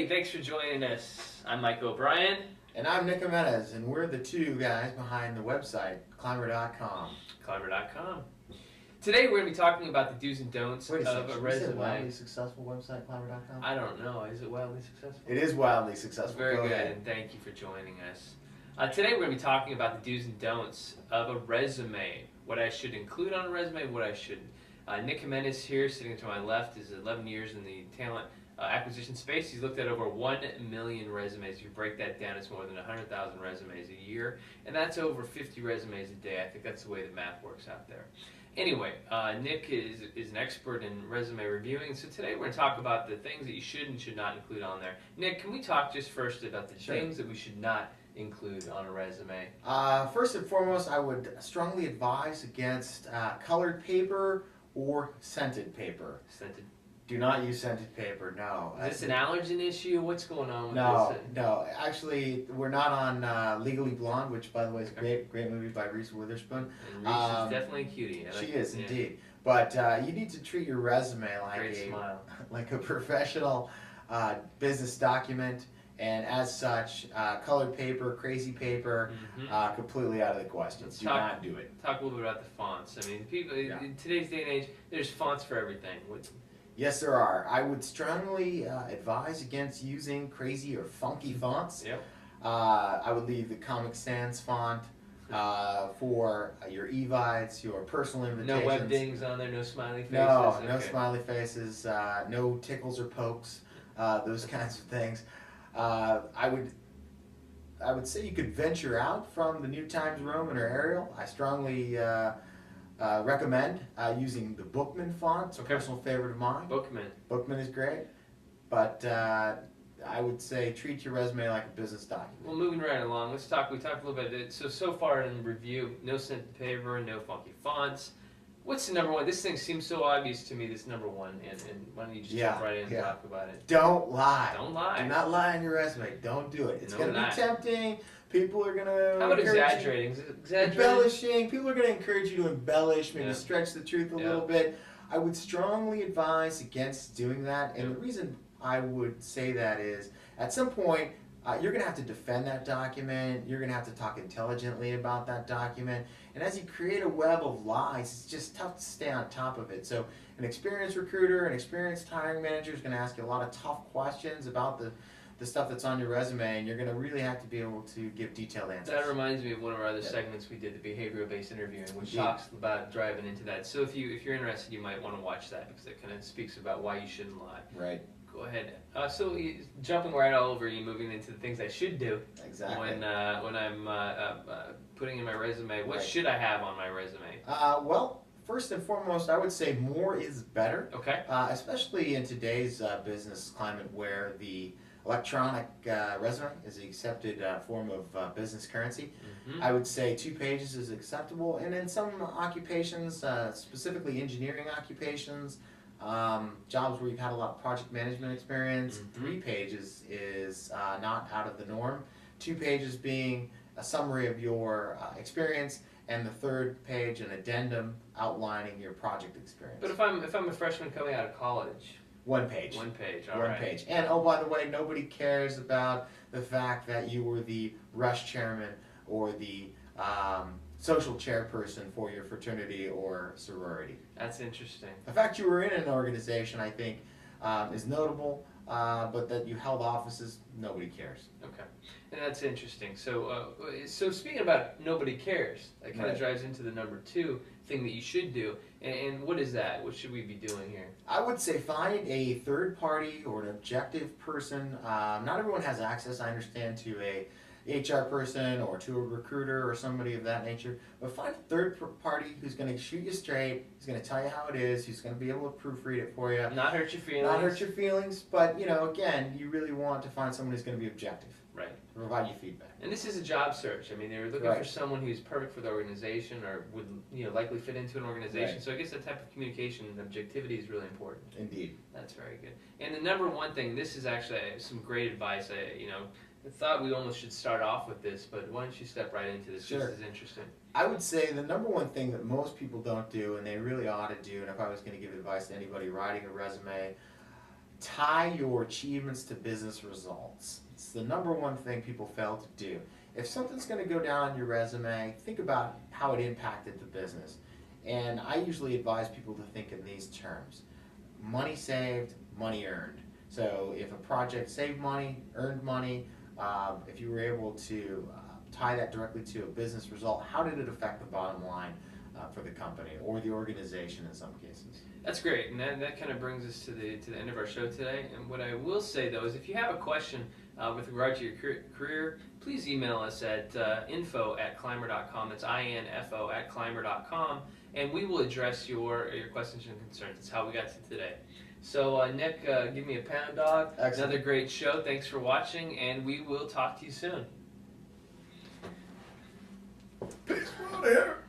Hey, thanks for joining us. I'm Mike O'Brien. And I'm Nick Jimenez, and we're the two guys behind the website, Climber.com. Climber.com. Today we're going to be talking about the do's and don'ts Wait a of second, a should we say resume. wildly successful website, Climber.com? I don't know. Is it wildly successful? It is wildly successful. Very Go good, ahead. and thank you for joining us. Today we're going to be talking about the do's and don'ts of a resume. What I should include on a resume, what I shouldn't. Nick Jimenez here, sitting to my left, is 11 years in the talent acquisition space. He's looked at over 1 million resumes. If you break that down, it's more than 100,000 resumes a year, and that's over 50 resumes a day. I think that's the way the math works out there. Anyway, Nick is an expert in resume reviewing, so today we're going to talk about the things that you should and should not include on there. Nick, can we talk just first about the things that we should not include on a resume? First and foremost, I would strongly advise against colored paper or scented paper. Scented. Do not use scented paper, no. Is this an allergen issue? What's going on with No, this? no. Actually, we're not on Legally Blonde, which, by the way, is a great movie by Reese Witherspoon. And Reese is definitely a cutie. She is, indeed. But you need to treat your resume like a professional business document, and as such, colored paper, crazy paper, completely out of the question. Do not do it. Talk a little bit about the fonts. I mean, people in today's day and age, there's fonts for everything. Yes, there are. I would strongly advise against using crazy or funky fonts. Yep. I would leave the Comic Sans font for your evites, your personal invitations. No web dings on there, no smiley faces? No smiley faces, no tickles or pokes, those kinds of things. I would say you could venture out from the New Times Roman or Arial. I strongly recommend using the Bookman font. It's a personal favorite of mine. Bookman is great, but I would say treat your resume like a business document. Well, moving right along, we talked a little bit. So far in review, no scented paper, no funky fonts. What's the number one? This thing seems so obvious to me, this number one, and why don't you just jump right in and talk about it? Don't lie. Don't lie. Do not lie on your resume. Don't do it. It's going to be tempting. People are going to How about exaggerating? Embellishing. People are going to encourage you to embellish, maybe stretch the truth a little bit. I would strongly advise against doing that, and the reason I would say that is, at some point, you're going to have to defend that document, you're going to have to talk intelligently about that document, and as you create a web of lies, it's just tough to stay on top of it. So an experienced recruiter, an experienced hiring manager is going to ask you a lot of tough questions about the stuff that's on your resume, and you're going to really have to be able to give detailed answers. That reminds me of one of our other segments we did, the behavioral-based interviewing, which talks about driving into that. So if you're interested, you might want to watch that, because it kind of speaks about why you shouldn't lie. Right. Go ahead. So jumping right all over you, moving into the things I should do. Exactly. When I'm putting in my resume, what should I have on my resume? Well, first and foremost, I would say more is better. Okay. Especially in today's business climate, where the electronic resume is the accepted form of business currency. I would say 2 pages is acceptable, and in some occupations, specifically engineering occupations, jobs where you've had a lot of project management experience, 3 pages is not out of the norm. 2 pages being a summary of your experience, and the 3rd page an addendum outlining your project experience. But if I'm a freshman coming out of college, 1 page. 1 page. One page. And oh, by the way, nobody cares about the fact that you were the rush chairman or the social chairperson for your fraternity or sorority. That's interesting. The fact you were in an organization, I think, is notable, but that you held offices, nobody cares. Okay, and that's interesting. So, so speaking about nobody cares, that kind of drives into the number 2 thing that you should do. And what is that? What should we be doing here? I would say find a third party or an objective person. Not everyone has access, I understand, to a HR person or to a recruiter or somebody of that nature, but find a third party who's going to shoot you straight, who's going to tell you how it is, who's going to be able to proofread it for you. Not hurt your feelings. Not hurt your feelings, but again, you really want to find someone who's going to be objective. Right. To provide you feedback. And this is a job search. I mean, they're looking for someone who's perfect for the organization or would likely fit into an organization. So I guess that type of communication and objectivity is really important. Indeed. That's very good. And the number 1 thing, this is actually some great advice. I thought we almost should start off with this, but why don't you step right into this? Sure. This is interesting. I would say the number 1 thing that most people don't do, and they really ought to do, and if I was going to give advice to anybody writing a resume, tie your achievements to business results. It's the number one thing people fail to do. If something's going to go down on your resume, think about how it impacted the business. And I usually advise people to think in these terms: money saved, money earned. So if a project saved money, earned money, if you were able to tie that directly to a business result, how did it affect the bottom line for the company or the organization in some cases? That's great, and that kind of brings us to the end of our show today. And what I will say though is, if you have a question with regard to your career, please email us at info@climber.com. That's info@climber.com, and we will address your questions and concerns. That's how we got to today. So Nick, give me a pound dog. Excellent. Another great show. Thanks for watching, and we will talk to you soon. Peace out here.